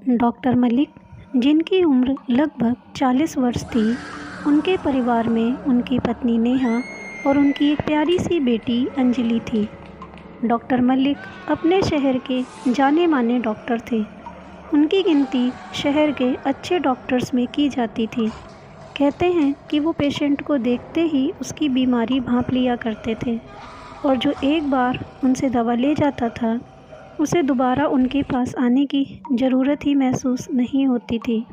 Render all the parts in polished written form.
Doctor Malik, जिनकी उम्र लगभग 40 वर्ष थी, उनके परिवार में उनकी पत्नी नेहा और उनकी एक प्यारी सी बेटी अंजलि थी। डॉक्टर मलिक अपने शहर के जाने माने डॉक्टर थे। उनकी गिनती शहर के अच्छे डॉक्टर्स में की जाती थी। कहते हैं कि वो पेशेंट को देखते ही उसकी बीमारी भांप लिया करते थे और जो एक बार उनसे दवा ले जाता था उसे दोबारा उनके पास आने की ज़रूरत ही महसूस नहीं होती थी,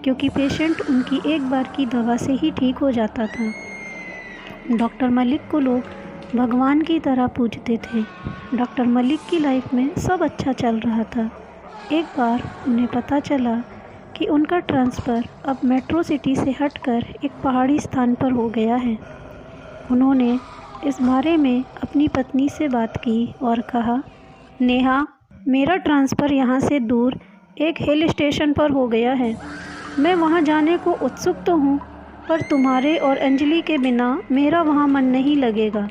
क्योंकि पेशेंट उनकी एक बार की दवा से ही ठीक हो जाता था। डॉक्टर मलिक को लोग भगवान की तरह पूजते थे। डॉक्टर मलिक की लाइफ में सब अच्छा चल रहा था। एक बार उन्हें पता चला कि उनका ट्रांसफ़र अब मेट्रो सिटी से हटकर एक पहाड़ी स्थान पर हो गया है। उन्होंने इस बारे में अपनी पत्नी से बात की और कहा, नेहा, मेरा ट्रांसफ़र यहाँ से दूर एक हिल स्टेशन पर हो गया है। मैं वहाँ जाने को उत्सुक तो हूँ, पर तुम्हारे और अंजलि के बिना मेरा वहाँ मन नहीं लगेगा।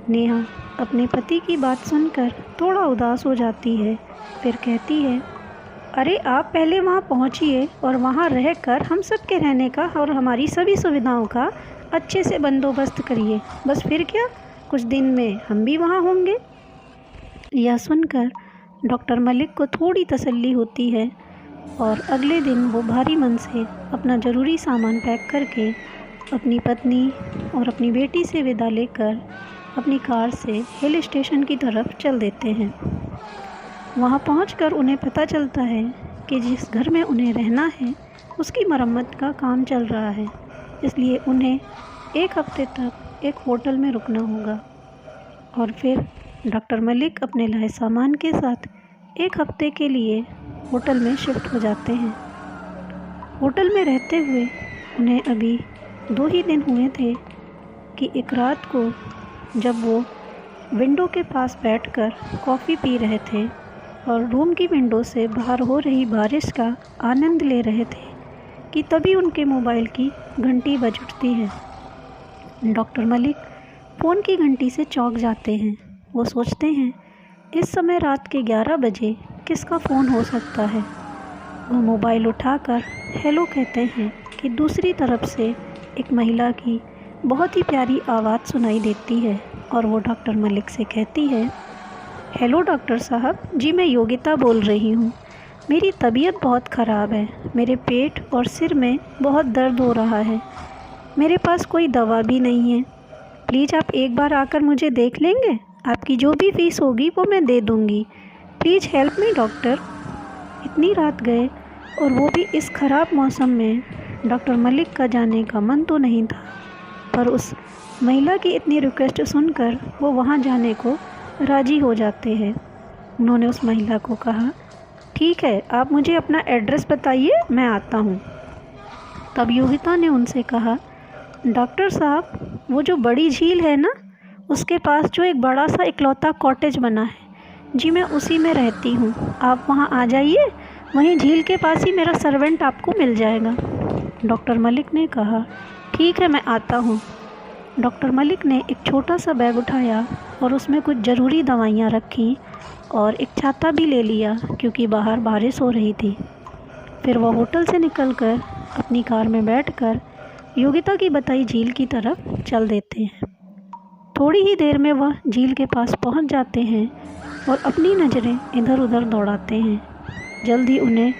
नेहा अपने पति की बात सुनकर थोड़ा उदास हो जाती है। फिर कहती है, अरे आप पहले वहाँ पहुँचिए और वहाँ रहकर हम सब के रहने का और हमारी सभी सुविधाओं का अच्छे से बंदोबस्त करिए। बस फिर क्या, कुछ दिन में हम भी वहाँ होंगे। यह सुनकर डॉक्टर मलिक को थोड़ी तसल्ली होती है और अगले दिन वो भारी मन से अपना ज़रूरी सामान पैक करके अपनी पत्नी और अपनी बेटी से विदा लेकर अपनी कार से हिल स्टेशन की तरफ चल देते हैं। वहाँ पहुंचकर उन्हें पता चलता है कि जिस घर में उन्हें रहना है उसकी मरम्मत का काम चल रहा है, इसलिए उन्हें एक हफ्ते तक एक होटल में रुकना होगा। और फिर डॉक्टर मलिक अपने लाए सामान के साथ एक हफ्ते के लिए होटल में शिफ्ट हो जाते हैं। होटल में रहते हुए उन्हें अभी 2 ही दिन हुए थे कि एक रात को जब वो विंडो के पास बैठकर कॉफ़ी पी रहे थे और रूम की विंडो से बाहर हो रही बारिश का आनंद ले रहे थे कि तभी उनके मोबाइल की घंटी बज उठती है। डॉक्टर मलिक फ़ोन की घंटी से चौंक जाते हैं। वो सोचते हैं, इस समय रात के 11 बजे किसका फ़ोन हो सकता है। वो मोबाइल उठाकर हेलो कहते हैं कि दूसरी तरफ से एक महिला की बहुत ही प्यारी आवाज़ सुनाई देती है और वो डॉक्टर मलिक से कहती है, हेलो डॉक्टर साहब जी, मैं योगिता बोल रही हूँ। मेरी तबीयत बहुत ख़राब है। मेरे पेट और सिर में बहुत दर्द हो रहा है। मेरे पास कोई दवा भी नहीं है। प्लीज़ आप एक बार आकर मुझे देख लेंगे? आपकी जो भी फ़ीस होगी वो मैं दे दूँगी। Please help me doctor. इतनी रात गए और वो भी इस ख़राब मौसम में। डॉक्टर मलिक का जाने का मन तो नहीं था, पर उस महिला की इतनी रिक्वेस्ट सुनकर वो वहाँ जाने को राज़ी हो जाते हैं। उन्होंने उस महिला को कहा, ठीक है, आप मुझे अपना एड्रेस बताइए, मैं आता हूँ। तब योगिता ने उनसे कहा, डॉक्टर साहब, वो जो बड़ी झील है ना, उसके पास जो एक बड़ा सा इकलौता कॉटेज बना है जी, मैं उसी में रहती हूँ। आप वहाँ आ जाइए, वहीं झील के पास ही मेरा सर्वेंट आपको मिल जाएगा। डॉक्टर मलिक ने कहा, ठीक है, मैं आता हूँ। डॉक्टर मलिक ने एक छोटा सा बैग उठाया और उसमें कुछ ज़रूरी दवाइयाँ रखीं और एक छाता भी ले लिया, क्योंकि बाहर बारिश हो रही थी। फिर वह होटल से निकलकर अपनी कार में बैठकर योगिता की बताई झील की तरफ चल देते हैं। थोड़ी ही देर में वह झील के पास पहुंच जाते हैं और अपनी नज़रें इधर उधर दौड़ाते हैं। जल्द ही उन्हें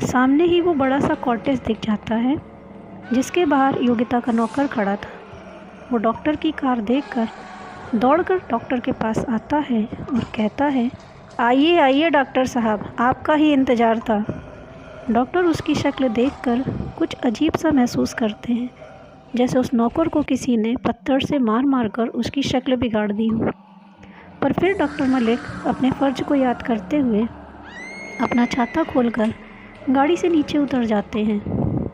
सामने ही वो बड़ा सा कॉटेज दिख जाता है, जिसके बाहर योगिता का नौकर खड़ा था। वो डॉक्टर की कार देखकर दौड़कर डॉक्टर के पास आता है और कहता है, आइए आइए डॉक्टर साहब, आपका ही इंतज़ार था। डॉक्टर उसकी शक्ल देखकर कुछ अजीब सा महसूस करते हैं, जैसे उस नौकर को किसी ने पत्थर से मार मार कर उसकी शक्ल बिगाड़ दी हो। पर फिर डॉक्टर मलिक अपने फ़र्ज को याद करते हुए अपना छाता खोलकर गाड़ी से नीचे उतर जाते हैं।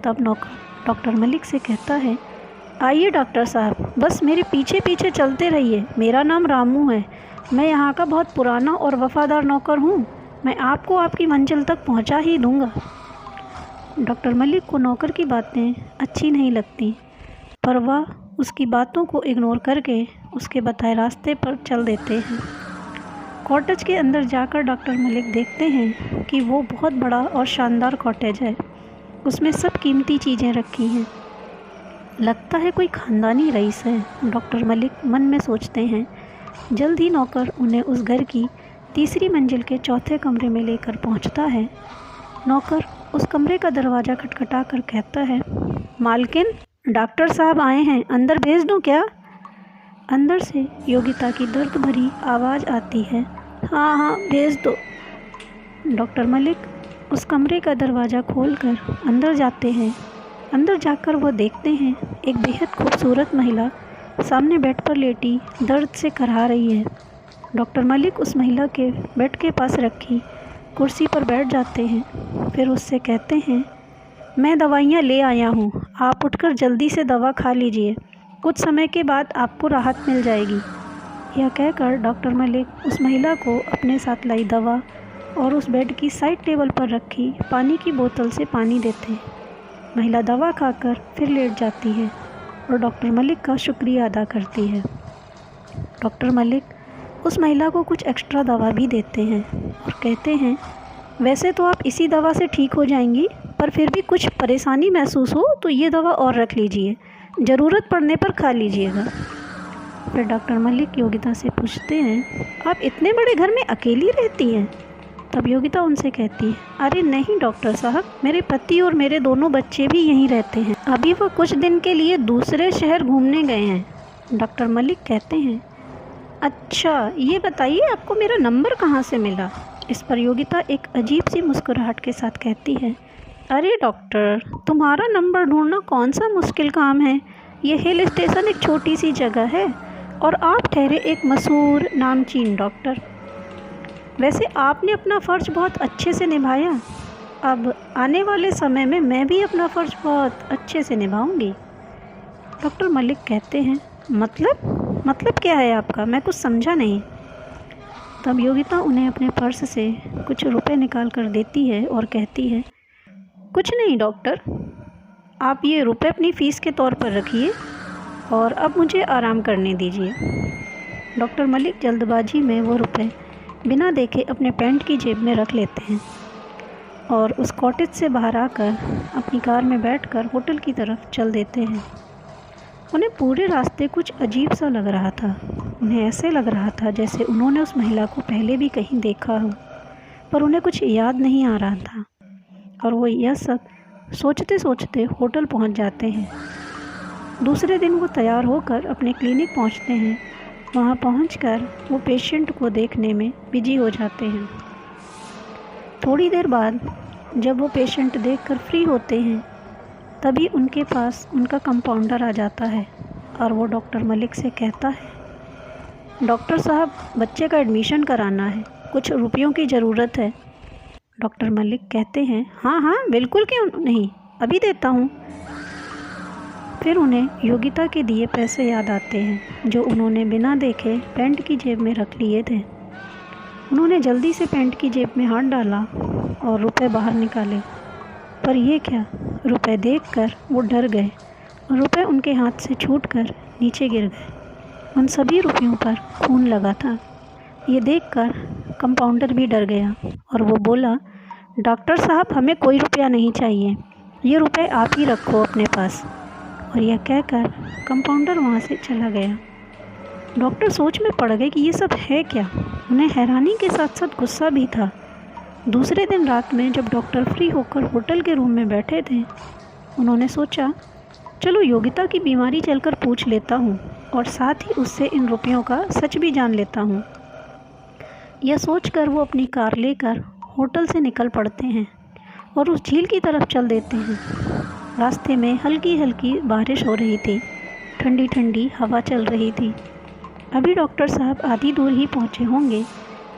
तब नौकर डॉक्टर मलिक से कहता है, आइए डॉक्टर साहब, बस मेरे पीछे पीछे चलते रहिए। मेरा नाम रामू है। मैं यहाँ का बहुत पुराना और वफ़ादार नौकर हूँ। मैं आपको आपकी मंजिल तक पहुँचा ही दूँगा। डॉक्टर मलिक को नौकर की बातें अच्छी नहीं लगती, पर वह उसकी बातों को इग्नोर करके उसके बताए रास्ते पर चल देते हैं। कॉटेज के अंदर जाकर डॉक्टर मलिक देखते हैं कि वो बहुत बड़ा और शानदार कॉटेज है। उसमें सब कीमती चीज़ें रखी हैं। लगता है कोई ख़ानदानी रईस है, डॉक्टर मलिक मन में सोचते हैं। जल्द ही नौकर उन्हें उस घर की तीसरी मंजिल के चौथे कमरे में लेकर पहुंचता है। नौकर उस कमरे का दरवाज़ा खटखटा कर कहता है, मालकिन, डॉक्टर साहब आए हैं, अंदर भेज दूं क्या? अंदर से योगिता की दर्द भरी आवाज़ आती है, हाँ हाँ भेज दो। डॉक्टर मलिक उस कमरे का दरवाज़ा खोलकर अंदर जाते हैं। अंदर जाकर वो देखते हैं एक बेहद खूबसूरत महिला सामने बेड पर लेटी दर्द से कराह रही है। डॉक्टर मलिक उस महिला के बेड के पास रखी कुर्सी पर बैठ जाते हैं। फिर उससे कहते हैं, मैं दवाइयाँ ले आया हूँ, आप उठकर जल्दी से दवा खा लीजिए, कुछ समय के बाद आपको राहत मिल जाएगी। यह कहकर डॉक्टर मलिक उस महिला को अपने साथ लाई दवा और उस बेड की साइड टेबल पर रखी पानी की बोतल से पानी देते हैं। महिला दवा खाकर फिर लेट जाती है और डॉक्टर मलिक का शुक्रिया अदा करती है। डॉक्टर मलिक उस महिला को कुछ एक्स्ट्रा दवा भी देते हैं और कहते हैं, वैसे तो आप इसी दवा से ठीक हो जाएंगी, पर फिर भी कुछ परेशानी महसूस हो तो ये दवा और रख लीजिए, ज़रूरत पड़ने पर खा लीजिएगा। फिर डॉक्टर मलिक योगिता से पूछते हैं, आप इतने बड़े घर में अकेली रहती हैं? तब योगिता उनसे कहती है, अरे नहीं डॉक्टर साहब, मेरे पति और मेरे दोनों बच्चे भी यहीं रहते हैं, अभी वो कुछ दिन के लिए दूसरे शहर घूमने गए हैं। डॉक्टर मलिक कहते हैं, अच्छा ये बताइए आपको मेरा नंबर कहाँ से मिला? इस पर योगिता एक अजीब सी मुस्कुराहट के साथ कहती है, अरे डॉक्टर, तुम्हारा नंबर ढूंढना कौन सा मुश्किल काम है। ये हिल स्टेशन एक छोटी सी जगह है और आप ठहरे एक मशहूर नामचीन डॉक्टर। वैसे आपने अपना फ़र्ज़ बहुत अच्छे से निभाया, अब आने वाले समय में मैं भी अपना फ़र्ज़ बहुत अच्छे से निभाऊंगी। डॉक्टर मलिक कहते हैं, मतलब क्या है आपका? मैं कुछ समझा नहीं। तब योगिता उन्हें अपने पर्स से कुछ रुपए निकाल कर देती है और कहती है, कुछ नहीं डॉक्टर, आप ये रुपए अपनी फ़ीस के तौर पर रखिए और अब मुझे आराम करने दीजिए। डॉक्टर मलिक जल्दबाजी में वो रुपए बिना देखे अपने पैंट की जेब में रख लेते हैं और उस कॉटेज से बाहर आकर अपनी कार में बैठकर होटल की तरफ चल देते हैं। उन्हें पूरे रास्ते कुछ अजीब सा लग रहा था। उन्हें ऐसे लग रहा था जैसे उन्होंने उस महिला को पहले भी कहीं देखा हो, पर उन्हें कुछ याद नहीं आ रहा था और वो यह सब सोचते सोचते होटल पहुंच जाते हैं। दूसरे दिन वो तैयार होकर अपने क्लिनिक पहुंचते हैं। वहां पहुंचकर वो पेशेंट को देखने में बिजी हो जाते हैं। थोड़ी देर बाद जब वो पेशेंट देखकर फ्री होते हैं, तभी उनके पास उनका कंपाउंडर आ जाता है और वो डॉक्टर मलिक से कहता है, डॉक्टर साहब, बच्चे का एडमिशन कराना है, कुछ रुपयों की ज़रूरत है। डॉक्टर मलिक कहते हैं, हाँ हाँ बिल्कुल, क्यों नहीं, अभी देता हूँ। फिर उन्हें योगिता के दिए पैसे याद आते हैं जो उन्होंने बिना देखे पैंट की जेब में रख लिए थे। उन्होंने जल्दी से पैंट की जेब में हाथ डाला और रुपए बाहर निकाले, पर यह क्या, रुपए देखकर वो डर गए और रुपए उनके हाथ से छूटकर नीचे गिर गए। उन सभी रुपयों पर खून लगा था। ये देखकर कंपाउंडर भी डर गया और वो बोला, डॉक्टर साहब, हमें कोई रुपया नहीं चाहिए, ये रुपए आप ही रखो अपने पास। और यह कहकर कंपाउंडर वहाँ से चला गया। डॉक्टर सोच में पड़ गए कि ये सब है क्या। उन्हें हैरानी के साथ साथ गुस्सा भी था। दूसरे दिन रात में जब डॉक्टर फ्री होकर होटल के रूम में बैठे थे, उन्होंने सोचा, चलो योगिता की बीमारी चलकर पूछ लेता हूँ और साथ ही उससे इन रुपयों का सच भी जान लेता हूँ। यह सोचकर वो अपनी कार लेकर होटल से निकल पड़ते हैं और उस झील की तरफ चल देते हैं। रास्ते में हल्की हल्की बारिश हो रही थी, ठंडी ठंडी हवा चल रही थी। अभी डॉक्टर साहब आधी दूर ही पहुँचे होंगे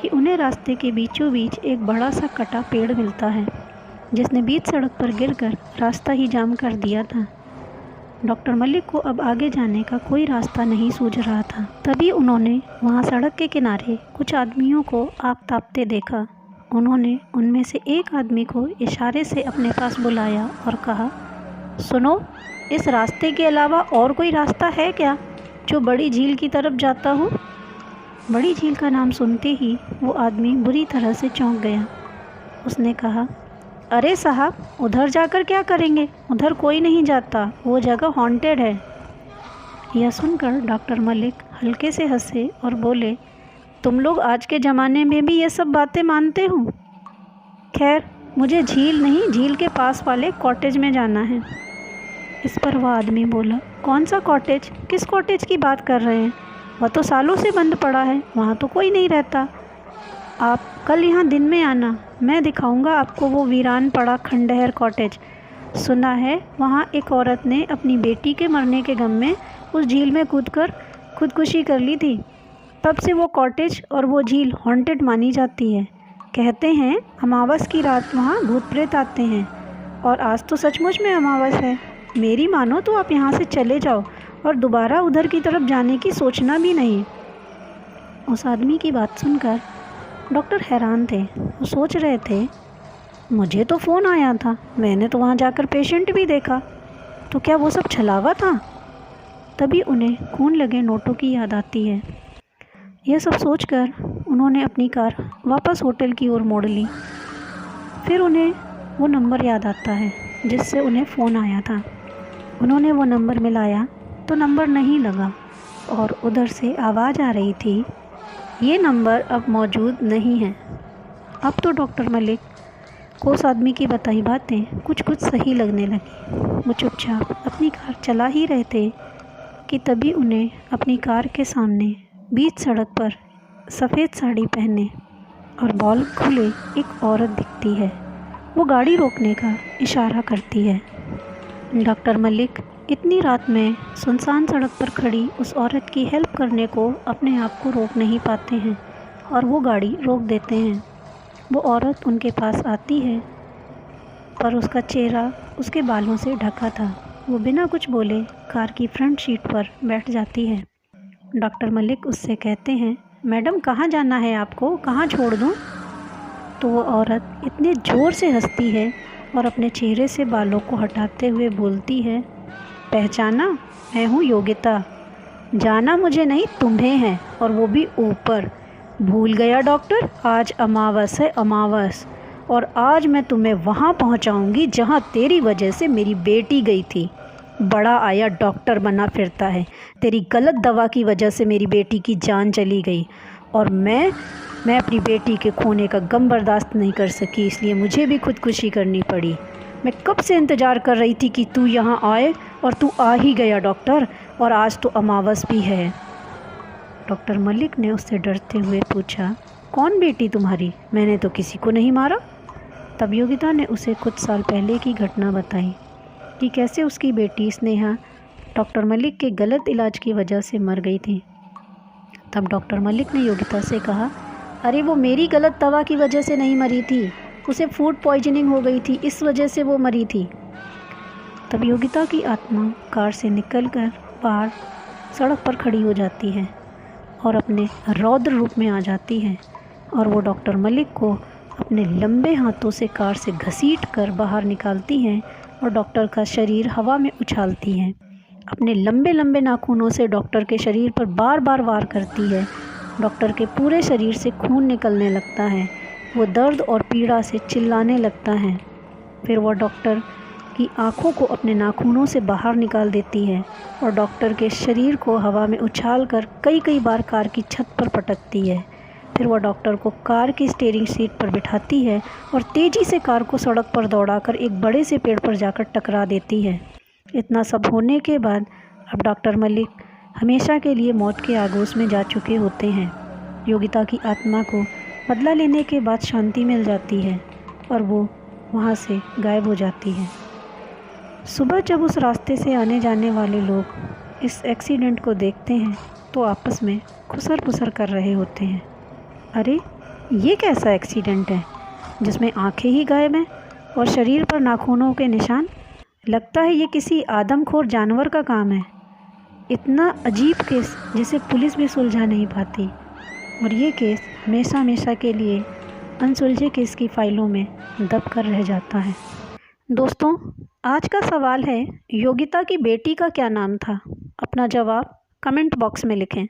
कि उन्हें रास्ते के बीचों बीच एक बड़ा सा कटा पेड़ मिलता है जिसने बीच सड़क पर गिरकर रास्ता ही जाम कर दिया था। डॉक्टर मलिक को अब आगे जाने का कोई रास्ता नहीं सूझ रहा था। तभी उन्होंने वहाँ सड़क के किनारे कुछ आदमियों को आग तापते देखा। उन्होंने उनमें से एक आदमी को इशारे से अपने पास बुलाया और कहा, सुनो, इस रास्ते के अलावा और कोई रास्ता है क्या जो बड़ी झील की तरफ जाता हो? बड़ी झील का नाम सुनते ही वो आदमी बुरी तरह से चौंक गया। उसने कहा, अरे साहब, उधर जाकर क्या करेंगे? उधर कोई नहीं जाता, वो जगह हॉन्टेड है। यह सुनकर डॉक्टर मलिक हल्के से हंसे और बोले, तुम लोग आज के ज़माने में भी ये सब बातें मानते हो? खैर, मुझे झील नहीं, झील के पास वाले कॉटेज में जाना है। इस पर वह आदमी बोला, कौन सा कॉटेज? किस कॉटेज की बात कर रहे हैं? वह तो सालों से बंद पड़ा है, वहाँ तो कोई नहीं रहता। आप कल यहाँ दिन में आना, मैं दिखाऊंगा आपको वो वीरान पड़ा खंडहर कॉटेज। सुना है वहाँ एक औरत ने अपनी बेटी के मरने के गम में उस झील में कूदकर खुदकुशी कर ली थी। तब से वो कॉटेज और वो झील हॉन्टेड मानी जाती है। कहते हैं अमावस की रात वहाँ भूत प्रेत आते हैं, और आज तो सचमुच में अमावस है। मेरी मानो तो आप यहाँ से चले जाओ और दोबारा उधर की तरफ जाने की सोचना भी नहीं। उस आदमी की बात सुनकर डॉक्टर हैरान थे। वो सोच रहे थे, मुझे तो फ़ोन आया था, मैंने तो वहाँ जाकर पेशेंट भी देखा, तो क्या वो सब छलावा था? तभी उन्हें खून लगे नोटों की याद आती है। यह सब सोचकर उन्होंने अपनी कार वापस होटल की ओर मोड़ ली। फिर उन्हें वो नंबर याद आता है जिससे उन्हें फ़ोन आया था। उन्होंने वो नंबर मिलाया तो नंबर नहीं लगा, और उधर से आवाज़ आ रही थी, ये नंबर अब मौजूद नहीं है। अब तो डॉक्टर मलिक को उस आदमी की बताई बातें कुछ कुछ सही लगने लगी। वो चुपचाप अपनी कार चला ही रहे थे कि तभी उन्हें अपनी कार के सामने बीच सड़क पर सफ़ेद साड़ी पहने और बाल खुले एक औरत दिखती है। वो गाड़ी रोकने का इशारा करती है। डॉक्टर मलिक इतनी रात में सुनसान सड़क पर खड़ी उस औरत की हेल्प करने को अपने आप को रोक नहीं पाते हैं और वो गाड़ी रोक देते हैं। वो औरत उनके पास आती है, पर उसका चेहरा उसके बालों से ढका था। वो बिना कुछ बोले कार की फ्रंट सीट पर बैठ जाती है। डॉक्टर मलिक उससे कहते हैं, मैडम कहाँ जाना है आपको, कहाँ छोड़ दूँ? तो वो औरत इतने ज़ोर से हंसती है और अपने चेहरे से बालों को हटाते हुए बोलती है, पहचाना? मैं हूँ योगिता। जाना मुझे नहीं, तुम्हें है, और वो भी ऊपर। भूल गया डॉक्टर, आज अमावस है, अमावस, और आज मैं तुम्हें वहाँ पहुँचाऊँगी जहाँ तेरी वजह से मेरी बेटी गई थी। बड़ा आया डॉक्टर बना फिरता है, तेरी गलत दवा की वजह से मेरी बेटी की जान चली गई, और मैं अपनी बेटी के खोने का गम बर्दाश्त नहीं कर सकी, इसलिए मुझे भी खुदकुशी करनी पड़ी। मैं कब से इंतज़ार कर रही थी कि तू यहाँ आए, और तू आ ही गया डॉक्टर, और आज तो अमावस भी है। डॉक्टर मलिक ने उससे डरते हुए पूछा, कौन बेटी तुम्हारी? मैंने तो किसी को नहीं मारा। तब योगिता ने उसे कुछ साल पहले की घटना बताई कि कैसे उसकी बेटी स्नेहा डॉक्टर मलिक के गलत इलाज की वजह से मर गई थी। तब डॉक्टर मलिक ने योगिता से कहा, अरे वो मेरी गलत दवा की वजह से नहीं मरी थी, उसे फूड पॉइजनिंग हो गई थी, इस वजह से वो मरी थी। तब योगिता की आत्मा कार से निकलकर बाहर सड़क पर खड़ी हो जाती है और अपने रौद्र रूप में आ जाती है, और वो डॉक्टर मलिक को अपने लंबे हाथों से कार से घसीट कर बाहर निकालती हैं और डॉक्टर का शरीर हवा में उछालती हैं। अपने लंबे लंबे नाखूनों से डॉक्टर के शरीर पर बार बार वार करती है। डॉक्टर के पूरे शरीर से खून निकलने लगता है। वो दर्द और पीड़ा से चिल्लाने लगता है। फिर वह डॉक्टर की आँखों को अपने नाखूनों से बाहर निकाल देती है और डॉक्टर के शरीर को हवा में उछालकर कई कई बार कार की छत पर पटकती है। फिर वह डॉक्टर को कार की स्टीयरिंग सीट पर बिठाती है और तेज़ी से कार को सड़क पर दौड़ाकर एक बड़े से पेड़ पर जाकर टकरा देती है। इतना सब होने के बाद अब डॉक्टर मलिक हमेशा के लिए मौत के आगोश में जा चुके होते हैं। योगिता की आत्मा को बदला लेने के बाद शांति मिल जाती है और वो वहाँ से गायब हो जाती है। सुबह जब उस रास्ते से आने जाने वाले लोग इस एक्सीडेंट को देखते हैं तो आपस में खुसर पुसर कर रहे होते हैं। अरे ये कैसा एक्सीडेंट है जिसमें आंखें ही गायब हैं और शरीर पर नाखूनों के निशान? लगता है ये किसी आदमखोर जानवर का काम है। इतना अजीब केस जिसे पुलिस भी सुलझा नहीं पाती, और ये केस हमेशा हमेशा के लिए अनसुलझे केस की फाइलों में दब कर रह जाता है। दोस्तों, आज का सवाल है, योगिता की बेटी का क्या नाम था? अपना जवाब कमेंट बॉक्स में लिखें।